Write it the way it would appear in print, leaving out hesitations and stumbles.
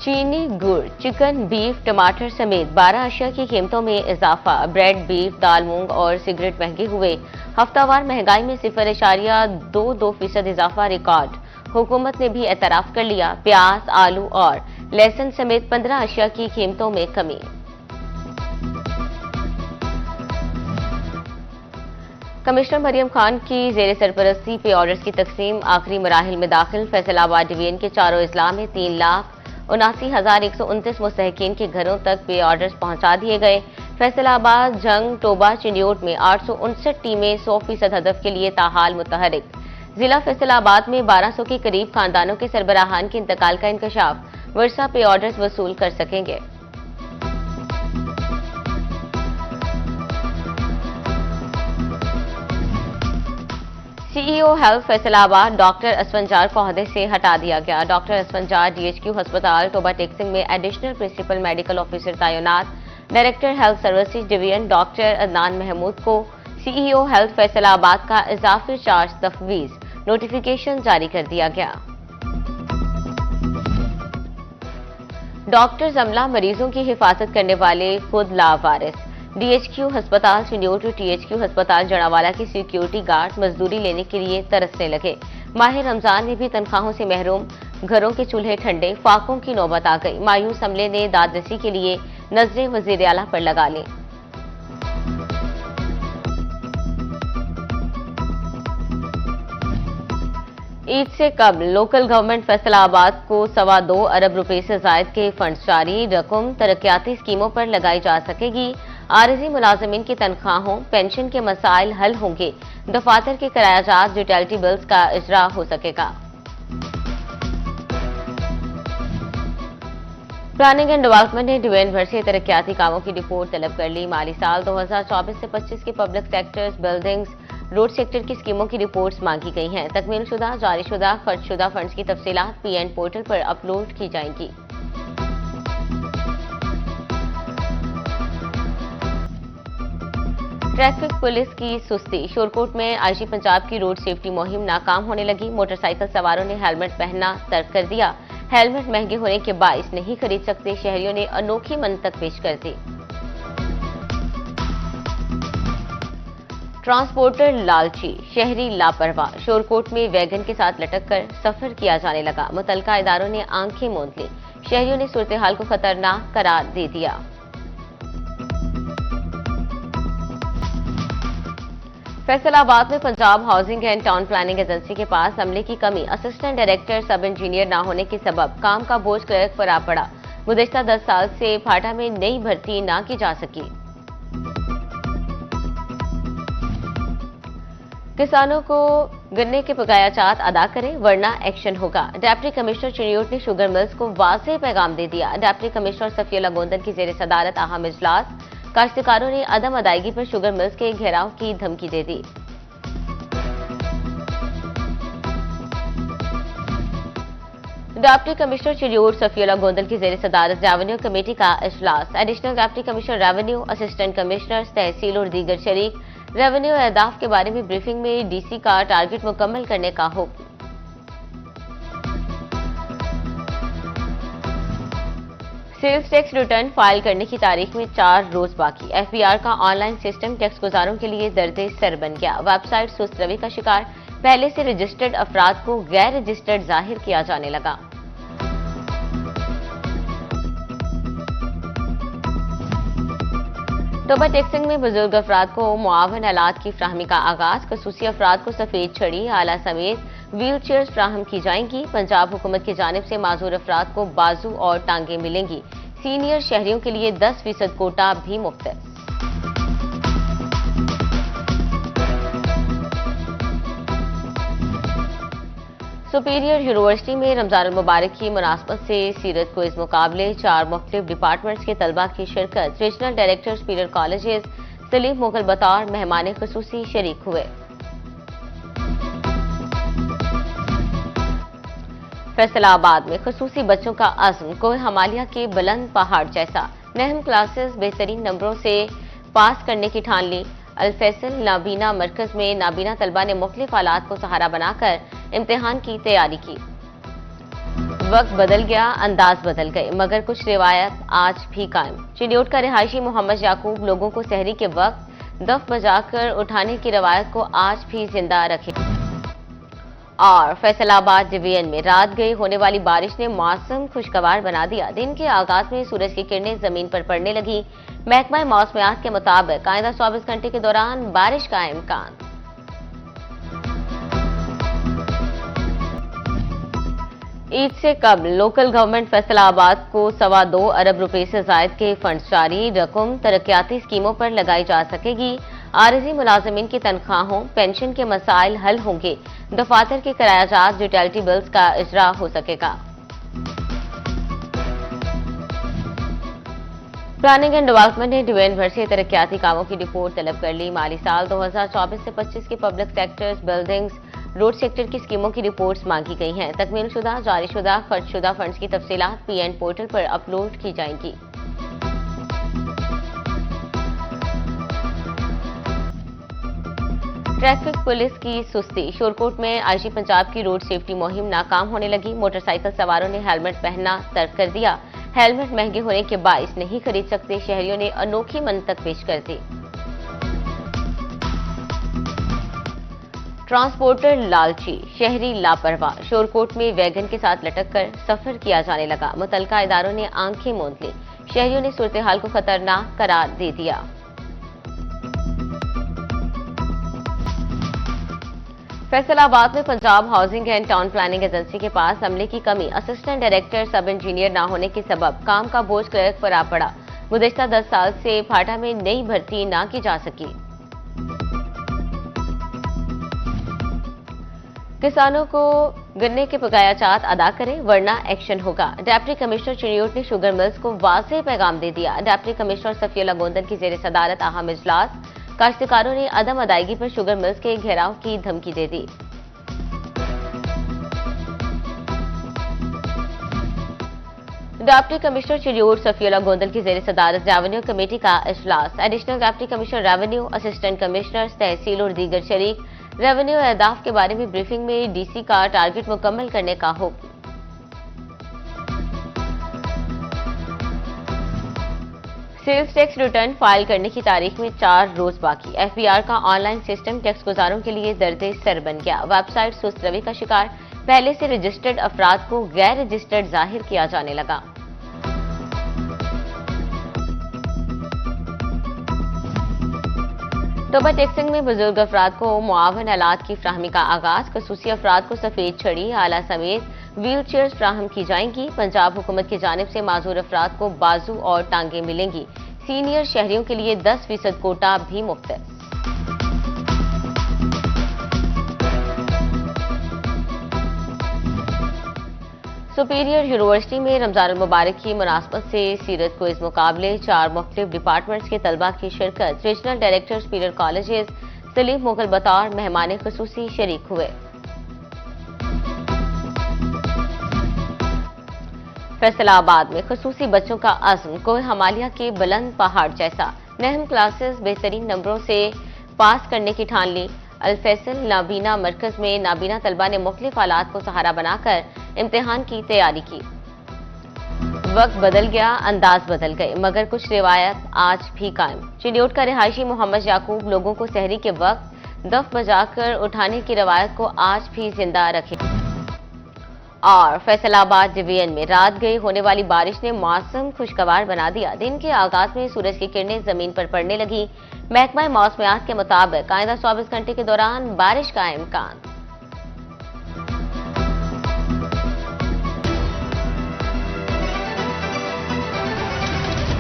चीनी, गुड़, chicken, beef, टमाटर समेत 12 अशिया की कीमतों में इजाफा। ब्रेड, बीफ, दाल, मूंग और सिगरेट महंगे हुए। हफ्तावार महंगाई में 0.22% इजाफा रिकॉर्ड। हुकूमत ने भी एतराफ कर लिया। प्याज, आलू और लहसुन समेत 15 अशिया की कीमतों में कमी। कमिश्नर मरियम खान की जेर सरपरस्ती पे ऑर्डर्स की तकसीम आखिरी मराहिल में दाखिल। फैसलाबाद डिवीजन के चारों अजला में 3,79,129 मुस्तहकीन के घरों तक पे ऑर्डर्स पहुंचा दिए गए। फैसलाबाद, जंग, टोबा, चिन्योट में 859 टीमें 100% हदफ के लिए ताहाल मुतहरिक। जिला फैसलाबाद में 1200 के करीब खानदानों के सरबराहान के इंतकाल का इंकशाफ। वर्षा पे ऑर्डर्स वसूल कर सकेंगे। सीईओ हेल्थ फैसलाबाद डॉक्टर असफंजार को ओहदे से हटा दिया गया। डॉक्टर असफंजार डीएचक्यू अस्पताल टोबा टेक्सिंग में एडिशनल प्रिंसिपल मेडिकल ऑफिसर तैनात। Director health services division doctor Adnan Mahmood को सीईओ हेल्थ फैसलाबाद का इजाफी चार्ज तफवीज। नोटिफिकेशन जारी कर दिया गया। डॉक्टर अमला मरीजों की हिफाजत करने वाले खुद लावारिस। डीएचक्यू अस्पताल चिन्योट और टीएचक्यू अस्पताल जड़ावाला की सिक्योरिटी गार्ड मजदूरी लेने के लिए तरसने लगे। माह रमजान में भी तनख्वाहों से महरूम। घरों के चूल्हे ठंडे, फाकों की नौबत आ गई। मायूस अमले ने दादरसी के लिए नजरें वजीर आला पर लगा ली। ईद से कबल लोकल गवर्नमेंट फैसलाबाद को 2.25 अरब रुपए से जायद के फंड जारी। रकम तरक्याती स्कीमों पर लगाई जा सकेगी। आरजी मुलाजमीन की तनख्वाहों, पेंशन के मसाइल हल होंगे। दफातर के किरायाजात, यूटिलिटी बिल्स का इजरा हो सकेगा। प्लानिंग एंड डेवलपमेंट ने डिवीजन भर से तरक्याती कामों की रिपोर्ट तलब कर ली। माली साल 2024 से 25 के public sectors, buildings, road sector की स्कीमों की रिपोर्ट्स मांगी गई हैं। तकमीलशुदा, जारीशुदा, खर्चशुदा फंड्स की तफसीलात पीएन पोर्टल पर अपलोड की जाएंगी। ट्रैफिक पुलिस की सुस्ती। शोरकोट में आईजी पंजाब की रोड सेफ्टी मुहिम नाकाम होने लगी। मोटरसाइकिल सवारों ने हेलमेट पहनना तर्क कर दिया। हेलमेट महंगे होने के बाइस नहीं खरीद सकते। शहरियों ने अनोखी मंतक पेश कर दी। ट्रांसपोर्टर लालची, शहरी लापरवाह। शोरकोट में वैगन के साथ लटक कर सफर किया जाने लगा। मुतलका इदारों ने आंखें मूंद ली। शहरियों ने सूरत हाल को खतरनाक करार दे दिया। फैसलाबाद में Punjab housing and town planning agency के पास अमले की कमी। असिस्टेंट डायरेक्टर, सब इंजीनियर न होने के सबब काम का बोझ क्लर्क पर आ पड़ा। गुज़िश्ता 10 साल से फाटा में नई भर्ती न की जा सकी। किसानों को गन्ने के बकायाजात अदा करें वरना एक्शन होगा। डिप्टी कमिश्नर चिन्योट ने शुगर मिल्स को वाज़ेह पैगाम दे दिया। डिप्टी कमिश्नर सफियुल्लाह गोंदल की जेर सदारत अहम इजलास। काश्तकारों ने अदम अदायगी पर शुगर मिल्स के घेराव की धमकी दे दी। डिप्टी कमिश्नर चिन्योट सफियुल्लाह गोंदल की जेर सदारत रेवेन्यू कमेटी का इजलास। Additional deputy commissioner revenue, assistant commissioner, tehsil और दीगर शरीक। रेवेन्यू अहदाफ के बारे में ब्रीफिंग में डीसी का टारगेट मुकम्मल करने का हुक्म। सेल्स टैक्स रिटर्न फाइल करने की तारीख में 4 रोज बाकी। एफबीआर का ऑनलाइन सिस्टम टैक्स गुजारों के लिए दर्दे सर बन गया। वेबसाइट सुस्त रवि का शिकार। पहले से रजिस्टर्ड अफराद को गैर रजिस्टर्ड जाहिर किया जाने लगा। टोबा टेक्सिंग में बुजुर्ग अफराद को मुआवन आलात की फ्राहमी का आगाज। खसूसी अफराद को सफेद छड़ी, आला समेत व्हील चेयर फ्राहम की जाएंगी। पंजाब हुकूमत की जानिब से माजूर अफराद को बाजू और टांगे मिलेंगी। सीनियर शहरियों के लिए 10% कोटा भी मुफ्त है। सुपीरियर यूनिवर्सिटी में रमजान मुबारक की मुनासबत से सीरत क्विज मुकाबले। 4 मुख्तलिफ डिपार्टमेंट्स के तलबा की शिरकत। Regional director superior colleges Salim Mughal बतौर मेहमान खुसूसी शरीक हुए। फैसलाबाद में खुसूसी बच्चों का अज़्म कोह हिमालय के बुलंद पहाड़ जैसा। नहम क्लासेस बेहतरीन नंबरों से पास करने की ठान ली। अल-फैसल नाबीना मरकज में नाबीना तलबा ने मुख्तलिफ आलात को सहारा बनाकर इम्तिहान की तैयारी की। वक्त बदल गया, अंदाज बदल गए, मगर कुछ रिवायत आज भी कायम। चिन्योट का रिहायशी मोहम्मद याकूब लोगों को सहरी के वक्त दफ बजाकर उठाने की रवायत को आज भी जिंदा रखे। और फैसलाबाद डिवीजन में रात गई होने वाली बारिश ने मौसम खुशगवार बना दिया। दिन के आगाज में सूरज की किरणें जमीन पर पड़ने लगी। महकमा मौसमियात के मुताबिक आइंदा 24 घंटे के दौरान बारिश का इम्कान। ईद से कबल लोकल गवर्नमेंट फैसलाबाद को 2.25 अरब रुपए से जायद के फंड्स जारी। रकम तरक्याती स्कीमों पर लगाई जा सकेगी। आरजी मुलाजमीन की तनख्वाहों, पेंशन के मसाइल हल होंगे। दफातर के किरायाजात, यूटिलिटी बिल्स का इजरा हो सकेगा। प्लानिंग एंड डेवलपमेंट ने डिवीजन भर से तरक्याती कामों की रिपोर्ट तलब कर ली। माली साल 2024 से 25 के public sectors, buildings, road sector की स्कीमों की रिपोर्ट्स मांगी गई हैं। तकमीलशुदा, जारीशुदा, खर्चशुदा फंड्स की तफसीलात पीएन पोर्टल पर अपलोड की जाएंगी। ट्रैफिक पुलिस की सुस्ती। शोरकोट में आईजी पंजाब की रोड सेफ्टी मुहिम नाकाम होने लगी। मोटरसाइकिल सवारों ने हेलमेट पहनना तर्क कर दिया। हेलमेट महंगे होने के बाइस नहीं खरीद सकते। शहरियों ने अनोखी मंतक पेश कर दी। ट्रांसपोर्टर लालची, शहरी लापरवाह। शोरकोट में वैगन के साथ लटक कर सफर किया जाने लगा। मुतलका इदारों ने आंखें मूंद ली। शहरियों ने सूरत-ए-हाल को खतरनाक करार दे दिया। फैसलाबाद में Punjab housing and town planning agency के पास अमले की कमी। असिस्टेंट डायरेक्टर, सब इंजीनियर न होने के सबब काम का बोझ क्लर्क पर आ पड़ा। गुज़िश्ता 10 साल से फाटा में नई भर्ती न की जा सकी। किसानों को गन्ने के बकाया चार्ज अदा करें वरना एक्शन होगा। डिप्टी कमिश्नर चिन्योट ने शुगर मिल्स को वाज़ेह पैगाम दे दिया। डिप्टी कमिश्नर सफियुल्लाह गोंदल की जेर सदारत अहम इजलास। काश्तकारों ने अदम अदायगी पर शुगर मिल्स के घेराव की धमकी दे दी। डिप्टी कमिश्नर चिन्योट सफियुल्लाह गोंदल की जेर सदारत रेवेन्यू कमेटी का इजलास। Additional deputy commissioner revenue, assistant commissioner, tehsil और दीगर शरीक। रेवेन्यू अहदाफ के बारे में ब्रीफिंग में डीसी का टारगेट मुकम्मल करने का हुक्म। सेल्स टैक्स रिटर्न फाइल करने की तारीख में 4 रोज बाकी। एफबीआर का ऑनलाइन सिस्टम टैक्स गुजारों के लिए दर्दे सर बन गया। वेबसाइट सुस्त रवि का शिकार। पहले से रजिस्टर्ड अफराद को गैर रजिस्टर्ड जाहिर किया जाने लगा। टोबा टैक्सिंग में बुजुर्ग अफराद को मुआवन आलात की फ्राहमी का आगाज। खसूसी अफराद को सफेद छड़ी, आला समेत व्हील चेयर्स फ्राहम की जाएंगी। पंजाब हुकूमत की जानिब से माजूर अफराद को बाजू और टांगे मिलेंगी। सीनियर शहरियों के लिए 10% कोटा भी मुफ्त। सुपीरियर यूनिवर्सिटी में रमजान मुबारक की मुनासबत से सीरत क्विज मुकाबले। 4 मुख्तलिफ डिपार्टमेंट्स के तलबा की शिरकत। Regional director superior colleges Salim Mughal बतौर मेहमान खसूसी शरीक हुए। फैसलाबाद में खसूसी बच्चों का अज़्म कोह हिमालय के बुलंद पहाड़ जैसा। नहम क्लासेस बेहतरीन नंबरों से पास करने की ठान ली। अल-फैसल नाबीना मरकज में नाबीना तलबा ने मुख्तलिफ आलात को सहारा बनाकर इम्तिहान की तैयारी की। वक्त बदल गया, अंदाज बदल गए, मगर कुछ रिवायत आज भी कायम। चिन्योट का रिहायशी मोहम्मद याकूब लोगों को सहरी के वक्त दफ बजाकर उठाने की रवायत को आज भी जिंदा रखे। और फैसलाबाद डिवीजन में रात गई होने वाली बारिश ने मौसम खुशगवार बना दिया। दिन के आगाज में सूरज की किरणें जमीन पर पड़ने लगी। महकमा मौसमियात के मुताबिक आइंदा 24 घंटे के दौरान बारिश का इम्कान।